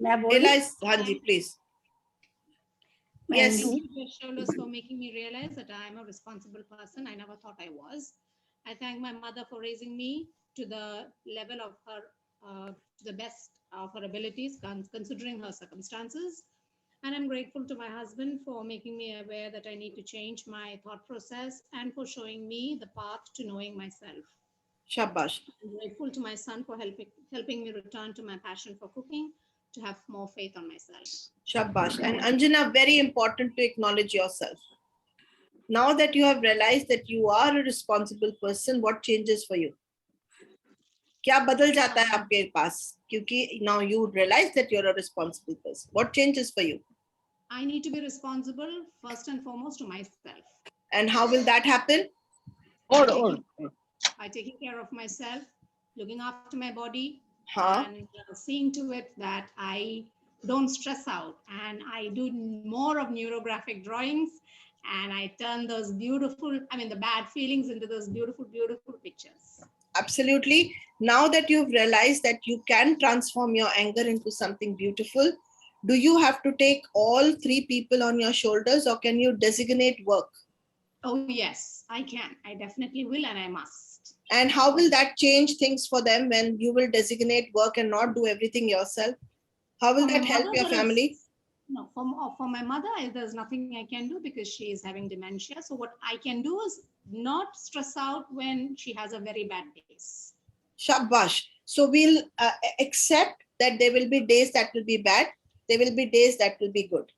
हाँ जी, please. Yes. For making me realize that I am a responsible person. I never thought I was. I thank my mother for raising me to the level of her, to the best of her abilities, considering her circumstances. And I'm grateful to my husband for making me aware that I need to change my thought process and for showing me the path to knowing myself. Shabash. I'm grateful to my son for helping me return to my passion for cooking, to have more faith on myself. Shabash. And Anjana, very important to acknowledge yourself. Now that you have realized that you are a responsible person, what changes for you? क्या बदल जाता है आपके पास? Because now you realize that you're a responsible person. What changes for you? I need to be responsible first and foremost to myself. And how will that happen? By taking care of myself, looking after my body, and seeing to it that I don't stress out, and I do more of neurographic drawings, and I turn those beautiful, the bad feelings into those beautiful, beautiful pictures. Absolutely. Now that you've realized that you can transform your anger into something beautiful, do you have to take all 3 people on your shoulders, or can you designate work? Oh, yes, I can. I definitely will, and I must. And how will that change things for them when you will designate work and not do everything yourself? How will that help your family? No, for my mother, there's nothing I can do because she is having dementia. So what I can do is not stress out when she has a very bad days. Shabash. So we'll accept that there will be days that will be bad. There will be days that will be good.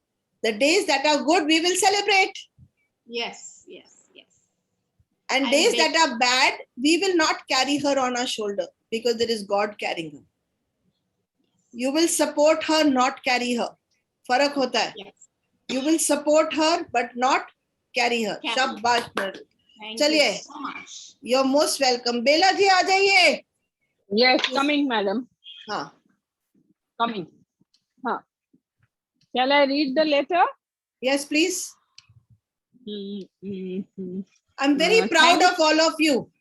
The days that are good, we will celebrate. Yes, yes, yes. And days that are bad, we will not carry her on our shoulder because there is God carrying her. You will support her, not carry her. Farak hota hai. Yes. You will support her, but not carry her. Shabash. Thank you so much. You're most welcome. Bela ji, aa jaiye. Yes, coming, madam. Haan. Coming. Haan. Shall I read the letter? Yes, please. I'm very proud of all of you.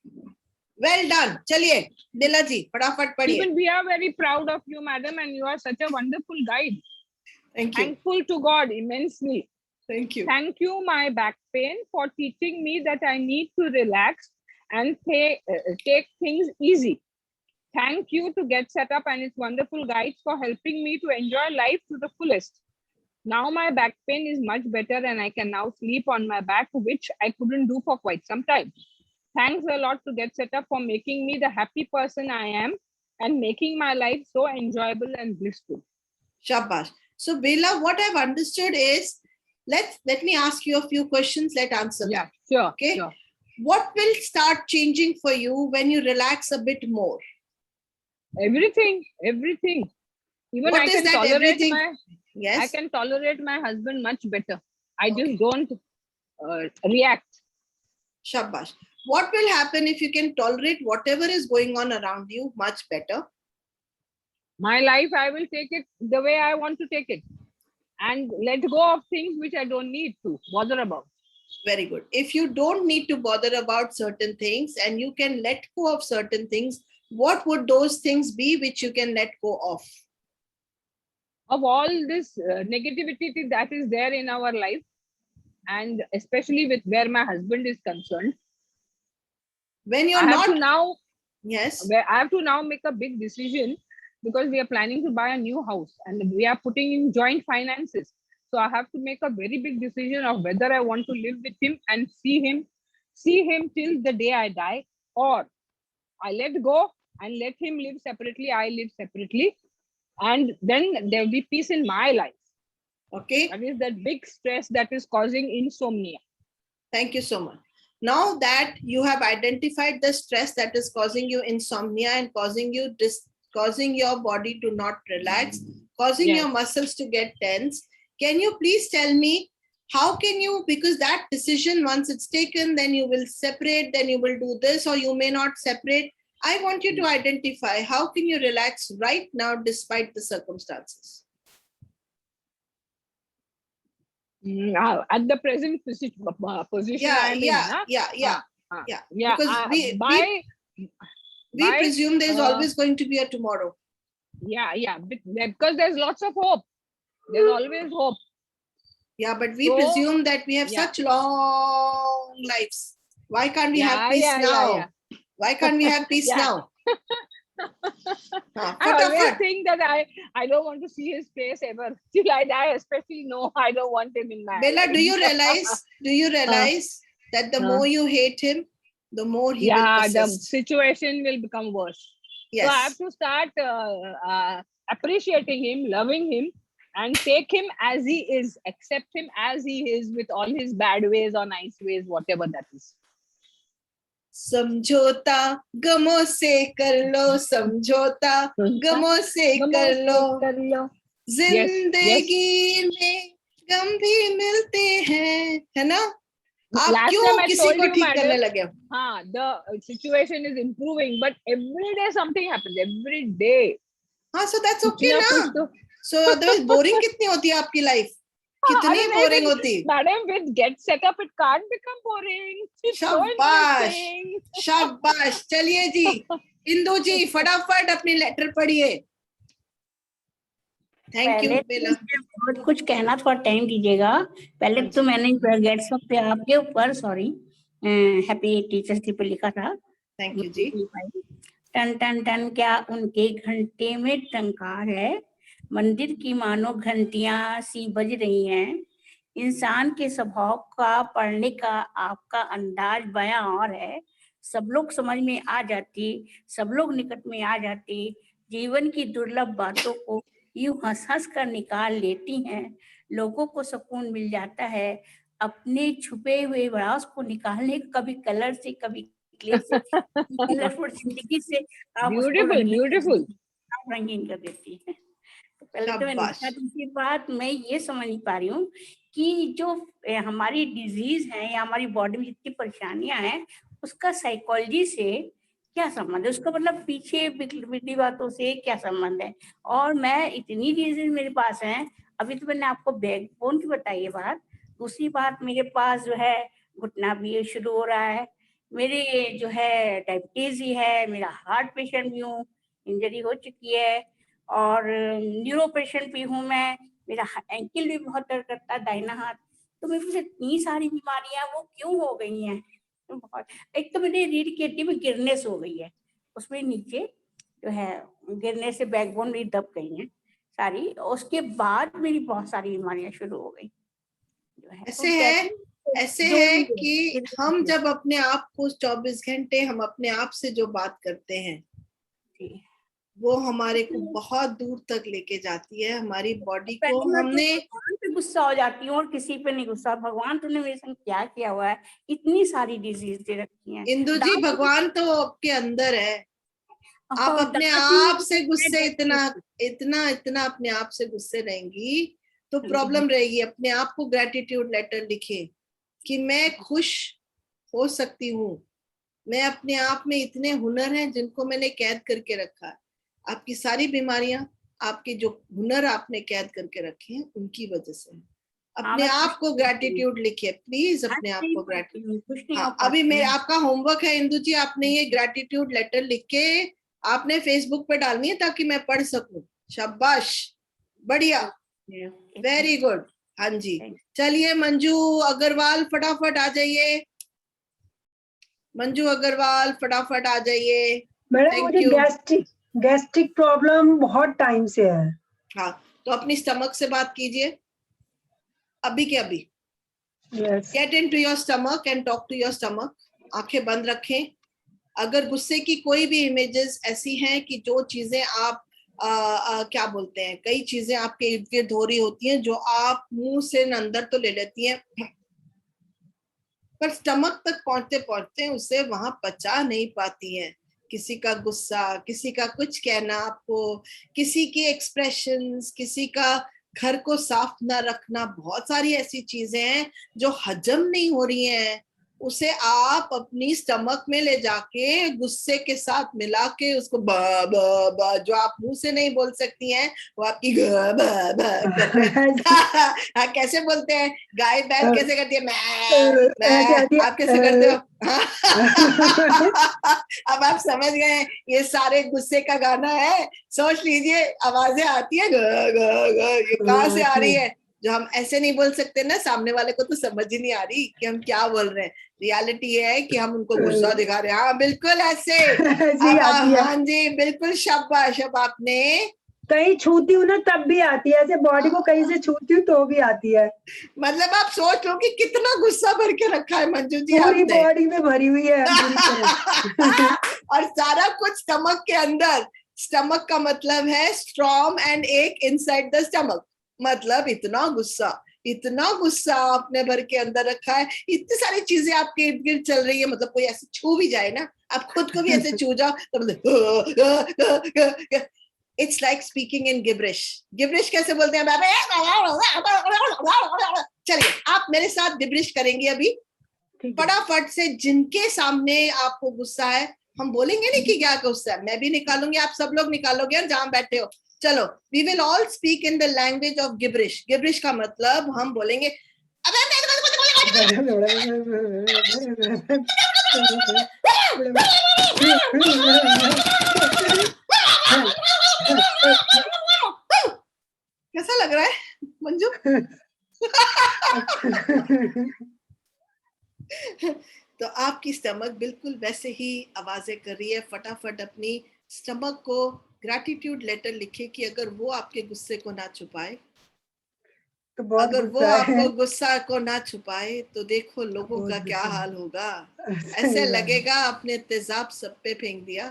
Well done. Chaliye, Bela ji, fatafat padhiye. Even we are very proud of you, madam, and you are such a wonderful guide. Thank you. Thankful to God immensely. Thank you. Thank you, my back pain, for teaching me that I need to relax and take things easy. Thank you to Get Set Up and its wonderful guides for helping me to enjoy life to the fullest. Now my back pain is much better and I can now sleep on my back, which I couldn't do for quite some time. Thanks a lot to Get Set Up for making me the happy person I am and making my life so enjoyable and blissful. Shabash. So Bela, what I've understood is, let me ask you a few questions. Let's answer. Yeah, sure. Okay. Sure. What will start changing for you when you relax a bit more? Everything. Even What I is can that tolerate everything? Yes. I can tolerate my husband much better. I just don't react. Shabash. What will happen if you can tolerate whatever is going on around you much better? My life, I will take it the way I want to take it and let go of things which I don't need to bother about. Very good. If you don't need to bother about certain things and you can let go of certain things, what would those things be which you can let go of? Of all this negativity that is there in our life, and especially with where my husband is concerned, when you're I have to now make a big decision because we are planning to buy a new house and we are putting in joint finances. So I have to make a very big decision of whether I want to live with him and see him till the day I die, or I let go and let him live separately, I live separately, and then there will be peace in my life. Okay. That is that big stress that is causing insomnia. Thank you so much. Now that you have identified the stress that is causing you insomnia and causing your body to not relax, causing your muscles to get tense, can you please tell me how can you, because that decision, once it's taken, then you will separate, then you will do this, or you may not separate. I want you to identify how can you relax right now despite the circumstances. At the present position I'm in. Because we presume there's always going to be a tomorrow. Yeah, because there's lots of hope. There's always hope. Yeah, but we presume that we have such long lives. Why can't we have peace now? Why can't we have peace now? I always think that I don't want to see his face ever till I die. Especially I don't want him in my Bela, life. do you realize that the more you hate him, the more he will persist? The situation will become worse. Yes. So I have to start appreciating him, loving him, and take him as he is, accept him as he is with all his bad ways or nice ways, whatever that is. समझौता गमों से कर लो, समझौता गमों से कर लो, जिंदगी में गम भी मिलते हैं, है ना? आप Last क्यों time I किसी told को you, ठीक madam, करने लगे? हाँ, the situation is improving, but every day something happens, every day. हाँ, so that's okay कुछ ना? तो So otherwise boring कितनी होती है आपकी लाइफ? कितनी बोरिंग होती? Madam, with Get Set Up, it can't become boring. It's so शाबाश, interesting. शाबाश। चलिए जी, इंदु जी फटाफट अपनी लेटर पढ़िए। थैंक यू बेला। बहुत कुछ कहना, थोड़ा टाइम दीजिएगा। पहले तो मैंने गेट्स अप पे आपके ऊपर सॉरी हैप्पी टीचर्स डे पे लिखा था। थैंक यू जी। टन टन टन क्या उनके घंटे में टंकार है, मंदिर की मानो घंटियां सी बज रही हैं। इंसान के स्वभाव का पढ़ने का आपका अंदाज बयां और है। सब लोग समझ में आ जाती, सब लोग निकट में आ जाती, जीवन की दुर्लभ बातों को यूं हंस हंस कर निकाल लेती हैं। लोगों को सुकून मिल जाता है अपने छुपे हुए राज को निकालने, कभी कलर से कभी क्ले से, कलरफुल जिंदगी से आप Beautiful. रंगीन कर देती है। तो पहले तो मैं लिखा, दूसरी बात मैं ये समझ नहीं पा रही हूँ कि जो हमारी डिजीज है या हमारी बॉडी में जितनी परेशानियां हैं उसका साइकोलॉजी से क्या संबंध है, उसका मतलब पीछे बिगड़ी बातों से क्या संबंध है। और मैं इतनी डिजीज मेरे पास हैं, अभी तो मैंने आपको बैकबोन की बताई है बात। दूसरी बात, मेरे पास जो है घुटना भी शुरू हो रहा है, मेरे जो है डायबिटीज ही है, मेरा हार्ट पेशेंट भी हूँ, इंजरी हो चुकी है, और न्यूरो पेशेंट भी हूँ मैं, मेरा एंकल भी बहुत दर्द करता है दाहिना हाथ। तो मेरे पास इतनी सारी बीमारियां वो क्यों हो गई हैं? बहुत, एक तो मेरे रीढ़ की हड्डी में गिरनेस हो गई है, उसमें नीचे जो है गिरने से बैकबोन भी दब गई है सारी, उसके बाद मेरी बहुत सारी बीमारियां शुरू हो गई जो है। ऐसे है कि हम जब अपने आप को 24 घंटे हम अपने आप से जो बात करते हैं वो हमारे को बहुत दूर तक लेके जाती है, हमारी बॉडी को। हमने भगवान पे गुस्सा हो जाती हूँ और किसी पे नहीं गुस्सा, भगवान तूने मेरे संग क्या किया हुआ है, इतनी सारी डिजीज दे रखी हैं। इंदु जी, भगवान तो आपके अंदर है, आप अपने आप से गुस्से इतना अपने आप से गुस्से रहेंगी तो प्रॉब्लम रहेगी। अपने आप को ग्रेटिट्यूड लेटर लिखे कि मैं खुश हो सकती हूँ, मैं अपने आप में इतने हुनर हैं जिनको मैंने कैद करके रखा है। आपकी सारी बीमारियां आपके जो हुनर आपने कैद करके रखे हैं उनकी वजह से। अपने आप को ग्रेटिट्यूड लिखिए प्लीज, अपने आप को ग्रेटिट्यूड। हाँ, अभी मैं आपका होमवर्क है इंदु जी, आपने ये ग्रेटिट्यूड लेटर लिख के आपने फेसबुक पे डालनी है ताकि मैं पढ़ सकूं। शाबाश, बढ़िया, वेरी गुड। हाँ जी, चलिए मंजू अग्रवाल फटाफट आ जाइए। मंजू अग्रवाल फटाफट आ जाइए। मैडम मुझे गैस्ट्रिक प्रॉब्लम बहुत टाइम से है। हाँ, तो अपनी स्टमक से बात कीजिए अभी के अभी। Get into your stomach and talk to your stomach. आंखें बंद रखें। अगर गुस्से की कोई भी इमेजेस ऐसी हैं कि जो चीजें आप क्या बोलते हैं, कई चीजें आपके इर्द गिर्द हो रही होती हैं जो आप मुंह से अंदर तो ले लेती हैं पर स्टमक तक पहुंचते पहुंचते उसे वहां पचा नहीं पाती हैं। किसी का गुस्सा, किसी का कुछ कहना आपको, किसी के एक्सप्रेशंस, किसी का घर को साफ ना रखना, बहुत सारी ऐसी चीजें हैं जो हजम नहीं हो रही हैं। उसे आप अपनी स्टमक में ले जाके गुस्से के साथ मिला के उसको ब ब ब जो आप मुंह से नहीं बोल सकती हैं वो आपकी ब ब हाँ, कैसे बोलते हैं? गाय बैल कैसे करती है? मैं आप कैसे करते हो? अब आप समझ गए, ये सारे गुस्से का गाना है। सोच लीजिए आवाजें आती है ग ग ग, ये कहाँ से आ रही है? जो हम ऐसे नहीं बोल सकते ना, सामने वाले को तो समझ ही नहीं आ रही कि हम क्या बोल रहे हैं। रियलिटी है कि हम उनको गुस्सा दिखा रहे हैं। हाँ बिल्कुल ऐसे। हाँ जी बिल्कुल, शाबाश। अब आपने कहीं छूती हूँ ना तब भी आती है, ऐसे बॉडी को कहीं से छूती हूँ तो भी आती है। मतलब आप सोच लो कि कितना गुस्सा भर के रखा है मंजू जी, पूरी बॉडी में भरी हुई है और सारा कुछ स्टमक के अंदर। स्टमक का मतलब है स्ट्रॉन्ग एंड एक इनसाइड द स्टमक, मतलब इतना गुस्सा, इतना गुस्सा आपने भर के अंदर रखा है, इतनी सारी चीजें आपके इर्द गिर्द चल रही है, मतलब कोई ऐसे छू भी जाए ना, आप खुद को भी ऐसे छू जाओ तो इट्स लाइक स्पीकिंग इन गिब्रिश। गिब्रिश कैसे बोलते हैं? चलिए आप मेरे साथ गिब्रिश करेंगे अभी फटाफट से। जिनके सामने आपको गुस्सा है, हम बोलेंगे नहीं कि क्या गुस्सा है, मैं भी निकालूंगी, आप सब लोग निकालोगे और जहां बैठे हो। चलो, we will all speak in the language of gibberish. Gibberish का मतलब हम बोलेंगे कैसा लग रहा है मंजू? तो आपकी स्टमक बिल्कुल वैसे ही आवाजें कर रही है। फटाफट अपनी स्टमक को ग्रैटिट्यूड लेटर लिखे कि अगर वो आपके गुस्से को ना छुपाए, तो बहुत अगर वो गुस्सा है। आपको गुस्सा को ना छुपाए तो देखो लोगों का क्या हाल होगा। ऐसे लगेगा आपने तेजाब सब पे फेंक दिया।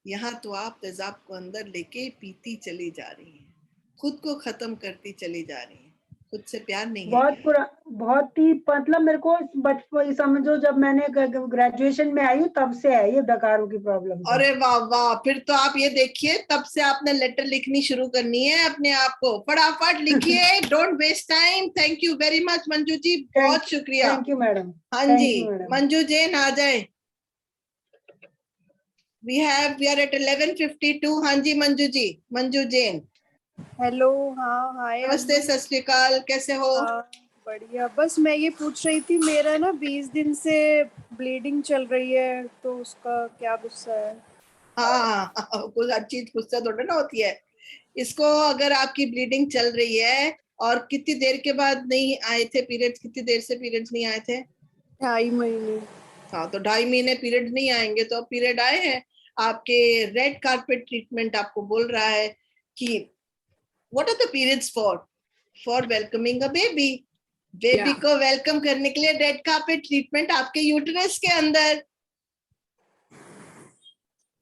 यहाँ तो आप तेजाब को अंदर लेके पीती चली जा रही हैं, खुद को खत्म करती चली जा रही हैं। खुद से प्यार नहीं है बहुत क्या? बहुत ही मतलब मेरे को बचपन समझो जब मैंने ग्रेजुएशन में आई हूँ तब से है ये डकारों की प्रॉब्लम। अरे वाह वाह, फिर तो आप ये देखिए तब से आपने लेटर लिखनी शुरू करनी है अपने आप को। फटाफट लिखिए, don't waste time. Thank you very much Manju ji, बहुत शुक्रिया। Thank you madam. हाँ जी, मंजू जैन आ जाए। We are at 11:52। हाँ जी मंजू जी, मंजू जैन। हेलो, हाँ हाय। नमस्ते, सत श्री अकाल, कैसे हो? बढ़िया। बस मैं ये पूछ रही थी, मेरा ना 20 दिन से ब्लीडिंग चल रही है, तो उसका क्या गुस्सा है? हाँ, कुछ अच्छी गुस्सा थोड़ा ना होती है। इसको अगर आपकी ब्लीडिंग चल रही है और कितनी देर के बाद नहीं आए थे पीरियड्स, कितनी देर से पीरियड्स नहीं आए थे? 2.5 महीने। हाँ, तो 2.5 महीने पीरियड नहीं आएंगे तो अब पीरियड आए हैं। आपके रेड कारपेट ट्रीटमेंट आपको बोल रहा है कि what are the periods for welcoming a baby. Baby को वेलकम करने के लिए रेड कारपेट ट्रीटमेंट आपके यूटेरस के अंदर।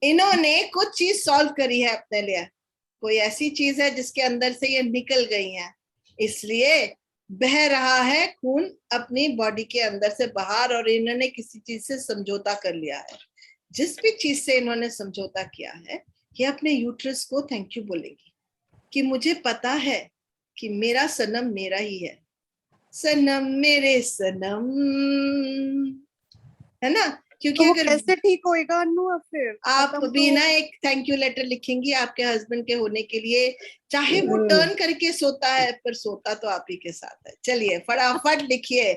इन्होंने कुछ चीज सॉल्व करी है अपने लिए, कोई ऐसी चीज है जिसके अंदर से ये निकल गई है, इसलिए बह रहा है खून अपनी बॉडी के अंदर से बाहर। और इन्होंने किसी चीज से समझौता कर लिया है। जिस भी चीज से इन्होंने समझौता किया है, ये अपने यूट्रस को थैंक यू बोलेगी कि मुझे पता है कि मेरा सनम मेरा ही है, सनम मेरे सनम, है ना? क्योंकि तो अगर कैसे ठीक होएगा अन्नू? अब फिर आप भी ना एक थैंक यू लेटर लिखेंगी आपके हस्बैंड के होने के लिए, चाहे वो टर्न करके सोता है पर सोता तो आप ही के साथ है। चलिए फटाफट लिखिए।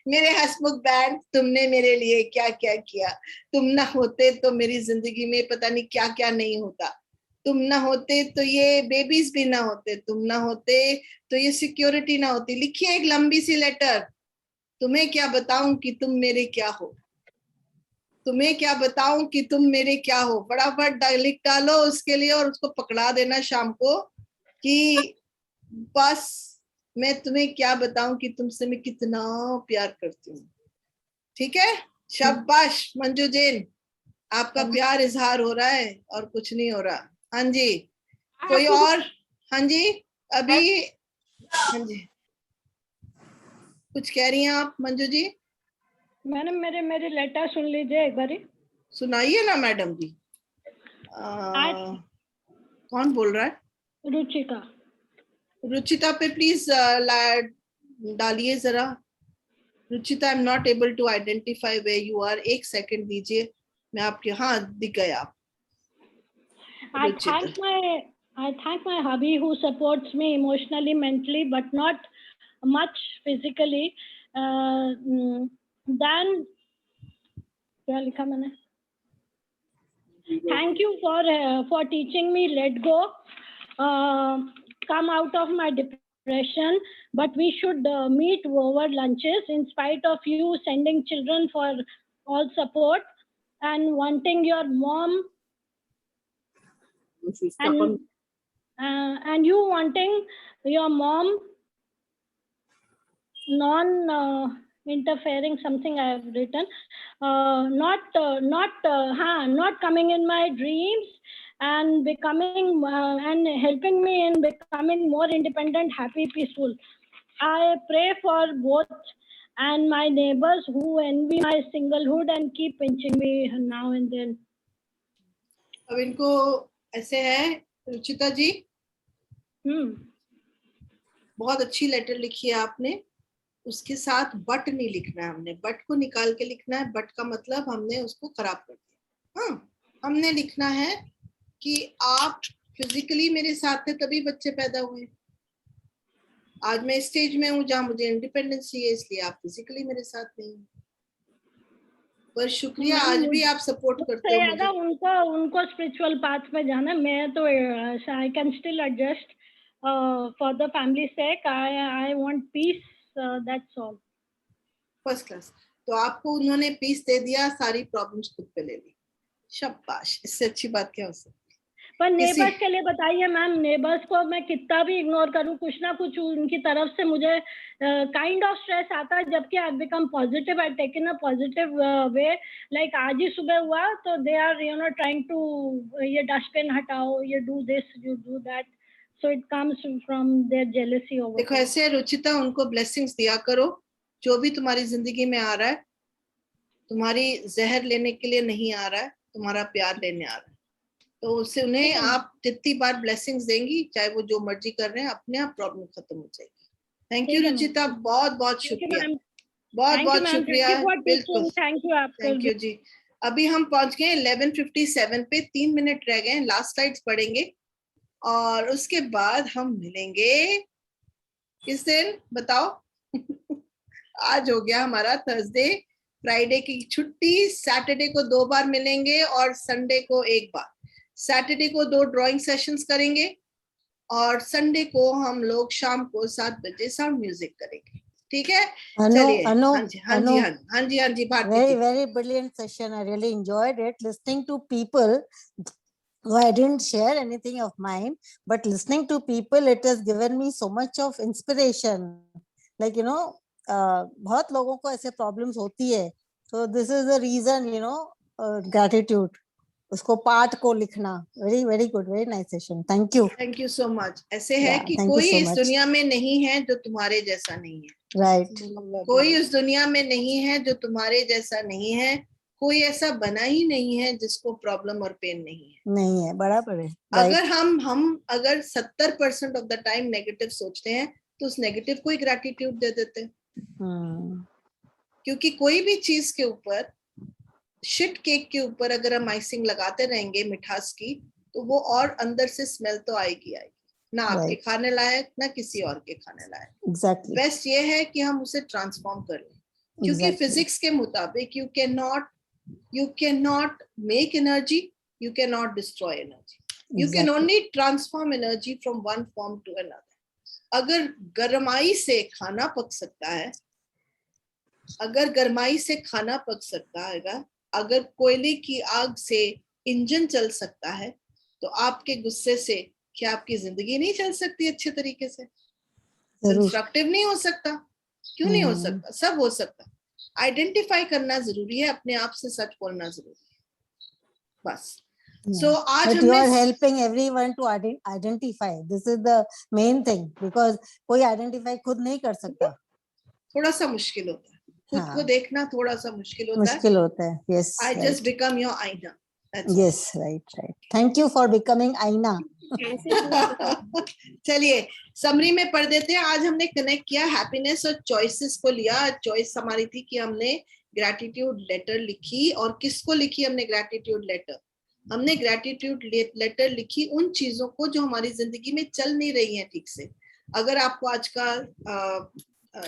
मेरे हसमुख बैंड, तुमने मेरे लिए क्या क्या किया। तुम ना होते तो मेरी जिंदगी में पता नहीं क्या क्या नहीं होता। तुम ना होते तो ये बेबीज भी ना होते। तुम ना होते तो ये सिक्योरिटी ना होती। लिखिए एक लंबी सी लेटर। तुम्हें क्या बताऊं कि तुम मेरे क्या हो, तुम्हें क्या बताऊं कि तुम मेरे क्या हो। फटाफट लिख डालो उसके लिए और उसको पकड़ा देना शाम को कि बस मैं तुम्हें क्या बताऊं कि तुमसे मैं कितना प्यार करती हूँ। ठीक है? शाबाश मंजू जैन, आपका प्यार इजहार हो रहा है और कुछ नहीं हो रहा। हाँ जी, कोई और? हाँ जी, अभी हाँ जी, कुछ कह रही हैं आप मंजू जी? मैंने मेरे लेटर सुन लीजिए एक बारी। सुनाइए ना मैडम जी। कौन बोल रहा है? रुचिका। रुचिता पे प्लीज डालिए जरा। Ruchita, I am not able to identify where you are. एक सेकंड दीजिए, मैं आपके, हाँ दिख गए आप। I thank my hubby who supports me emotionally, mentally, but not much physically. Then क्या लिखा मैंने? Thank you for teaching me let go, come out of my depression. But we should meet over lunches in spite of you sending children for all support and wanting your mom and you wanting your mom interfering, something I have written, not coming in my dreams and becoming and helping me in becoming more independent, happy, peaceful. I pray for both and my neighbors who envy my singlehood and keep pinching me now and then. अब इनको ऐसे है, रुचिता जी, बहुत अच्छी letter लिखी है आपने, उसके साथ बट नहीं लिखना है, हमने बट को निकाल के लिखना है। बट का मतलब हमने उसको खराब कर दिया। हाँ, हमने लिखना है कि आप फिजिकली मेरे साथ थे तभी बच्चे पैदा हुए। आज मैं स्टेज में हूँ जहाँ मुझे इंडिपेंडेंस चाहिए, इसलिए आप फिजिकली मेरे साथ नहीं। पर शुक्रिया, आज भी आप सपोर्ट करते हो मुझे। उनको स्पिरिचुअल पाथ में जाना, मैं तो I can still adjust for the family sake. I want peace, that's all. First class. तो आपको उन्होंने पीस दे दिया, सारी प्रॉब्लम्स खुद पे ले ली। शाबाश, इससे अच्छी बात क्या हो सकती। पर नेबर्स के लिए बताइए मैम, नेबर्स को मैं कितना भी इग्नोर करूं, कुछ ना कुछ उनकी तरफ से मुझे काइंड ऑफ स्ट्रेस आता है, जबकि I become positive, I take in a positive way. Like आज ही सुबह हुआ तो दे आर ट्राइंग टू, ये डस्टबिन हटाओ, ये do this, you do that, so it comes from their jealousy over. देखो ऐसे रुचिता, उनको ब्लेसिंग्स दिया करो। जो भी तुम्हारी जिंदगी में आ रहा है, तुम्हारी जहर लेने के लिए नहीं आ रहा है, तुम्हारा प्यार लेने आ रहा है। तो उससे उन्हें आप जितनी बार ब्लेसिंग्स देंगी, चाहे वो जो मर्जी कर रहे हैं, अपने आप प्रॉब्लम खत्म हो जाएगी। थैंक यू रुचिता, बहुत बहुत शुक्रिया, बहुत बहुत शुक्रिया। बिल्कुल, थैंक यू जी। अभी हम पहुंच गए 11:57 पे, 3 मिनट रह गए, लास्ट स्लाइड्स पढ़ेंगे और उसके बाद हम मिलेंगे किस दिन बताओ। आज हो गया हमारा थर्सडे, फ्राइडे की छुट्टी, सैटरडे को 2 बार मिलेंगे और संडे को 1 बार। सैटरडे को 2 ड्राइंग सेशंस करेंगे और संडे को हम लोग शाम को 7 बजे साउंड म्यूजिक करेंगे। ठीक है, चलिए। हाँ जी Bharti. Very brilliant session. I really enjoyed it. Listening to people, I didn't share anything of mine, but listening to people, it has given me so much of inspiration. Like बहुत लोगों को ऐसे problems होती है, so this is the reason, gratitude. उसको पाठ को लिखना। very good, very nice session. Thank you so much. ऐसे है कि कोई इस दुनिया में नहीं है जो तुम्हारे जैसा नहीं है। Right. कोई इस दुनिया में नहीं है जो तुम्हारे जैसा नहीं है। कोई ऐसा बना ही नहीं है जिसको प्रॉब्लम और पेन नहीं है। बराबर है। अगर हम अगर 70% ऑफ द टाइम नेगेटिव सोचते हैं तो उस नेगेटिव को ही ग्रैटिट्यूड दे देते हैं। क्योंकि कोई भी चीज के ऊपर, शिट केक के ऊपर अगर हम आइसिंग लगाते रहेंगे मिठास की, तो वो और अंदर से स्मेल तो आएगी, ना आपके खाने लायक, ना किसी और के खाने लायक। Exactly. बेस्ट ये है कि हम उसे ट्रांसफॉर्म कर लें, क्योंकि फिजिक्स के मुताबिक you can not make energy, you can not destroy energy, you can only transform energy from one form to another. अगर गरमाई से खाना पक सकता है, अगर कोयले की आग से इंजन चल सकता है, तो आपके गुस्से से क्या आपकी जिंदगी नहीं चल सकती अच्छे तरीके से? कंस्ट्रक्टिव नहीं हो सकता? क्यों नहीं हो सकता? सब हो सकता। आइडेंटिफाई करना जरूरी है, अपने आप से सच बोलना जरूरी है, बस। So आज you are helping everyone to identify. This is the main thing, because कोई identify खुद नहीं कर सकता। थोड़ा सा मुश्किल होता है, खुद को देखना थोड़ा सा मुश्किल होता है। Yes. I just become your आईना। Yes, right. Thank you for becoming आईना। चलिए समरी में पढ़ देते हैं। आज हमने कनेक्ट किया हैप्पीनेस और चॉइसेस को लिया। चॉइस हमारी थी कि हमने ग्रैटिट्यूड लेटर लिखी, और किसको लिखी हमने ग्रैटिट्यूड लेटर? हमने ग्रैटिट्यूड लेटर लिखी उन चीजों को जो हमारी जिंदगी में चल नहीं रही हैं ठीक से। अगर आपको आज का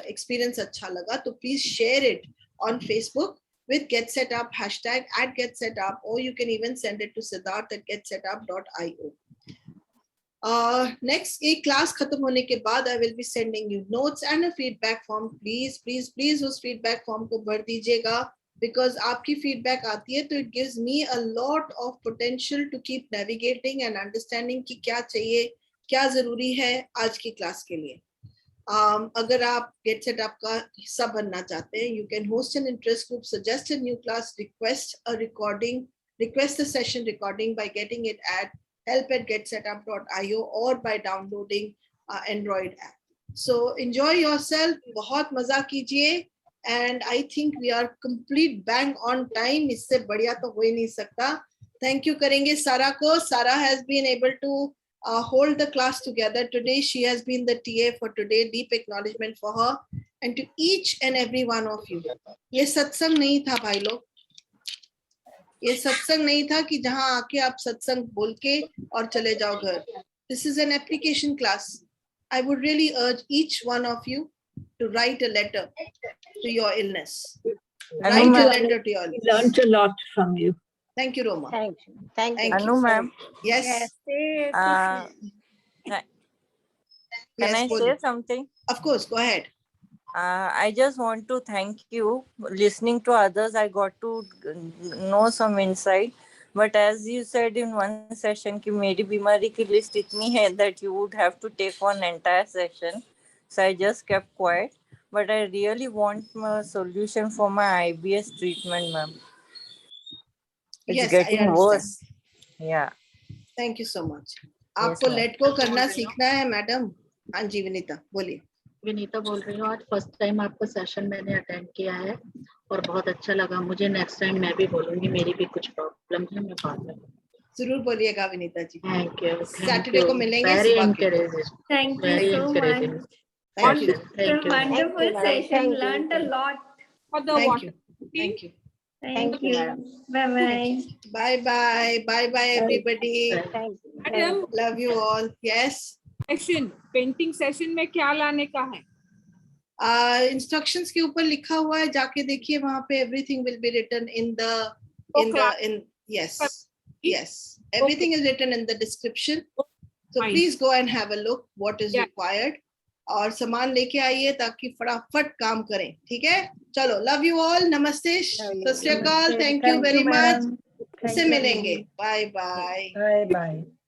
एक्सपीरियंस अच्छा लगा तो please share it on Facebook with Get Set Up, hashtag @GetSetUp, or you can even send it to siddharth@getsetup.io. Next, एक क्लास खत्म होने के बाद I will be sending you notes and a feedback form. Please उस feedback form को भर दीजिएगा, because आपकी feedback आती है तो it gives me a lot of potential to keep navigating and understanding कि क्या चाहिए, क्या जरूरी है आज की क्लास के लिए। अगर आप Get Set Up का हिस्सा बनना चाहते हैं, you can host an interest group, suggest a new class, request a session recording by getting it at help@getsetup.io or by downloading Android app. So enjoy yourself, बहुत मजा कीजिए, and I think we are complete bang on time. इससे बढ़िया तो हो ही नहीं सकता. Thank you करेंगे सारा को. Sarah has been able to hold the class together today. She has been the TA for today. Deep acknowledgement for her and to each and every one of you. ये सत्संग नहीं था भाई लोग. ये सत्संग नहीं था कि जहां आके आप सत्संग बोल के और चले जाओ घर. This is an application class. I would really urge each one of you to write a letter to your illness. Write a letter to your illness. We learned a lot from you. Thank you, Roma. Thank you. Thank you. Anu ma'am. Yes. Can Yes, I बोलिए. say something? Of course, go ahead. I just want to thank you. Listening to others, I got to know some insight. But as you said in one session, कि मेरी बीमारी की list इतनी है that you would have to take one entire session. So I just kept quiet. But I really want a solution for my IBS treatment, ma'am. It's Yes, I getting understand. worse. Yeah. Thank you so much. Yes, आपको ma'am. let go करना सीखना है madam. हाँ जी विनीता बोलिए. विनीता बोल रही हूँ. आज फर्स्ट टाइम आपका सेशन मैंने अटेंड किया है और बहुत अच्छा लगा मुझे. नेक्स्ट टाइम मैं भी बोलूंगी. मेरी भी कुछ प्रॉब्लम है, मैं बाद में. जरूर बोलिएगा Vinita ji. Thank you. Saturday को मिलेंगे. वेरी सुबह के. Encouraging. Thank you Very so much. encouraging. Thank you. Thank you. Wonderful madam. session. Thank you. Learned a lot. Thank you. Thank you. Thank you. madam. Bye bye. Bye bye. Bye bye everybody. Thank you. Madam, Love you all. Yes. Session painting session में क्या लाने का है? Instructions के ऊपर लिखा हुआ है, जाके देखिए वहां पे. Everything will be written in yes, everything is written in the description. So Fine. please go and have a look what is required. और सामान लेके आइए ताकि फटाफट काम करें. ठीक है, चलो. Love you all. नमस्ते, सत श्री अकाल. Thank you very much. फिर से मिलेंगे. Bye bye. Bye bye.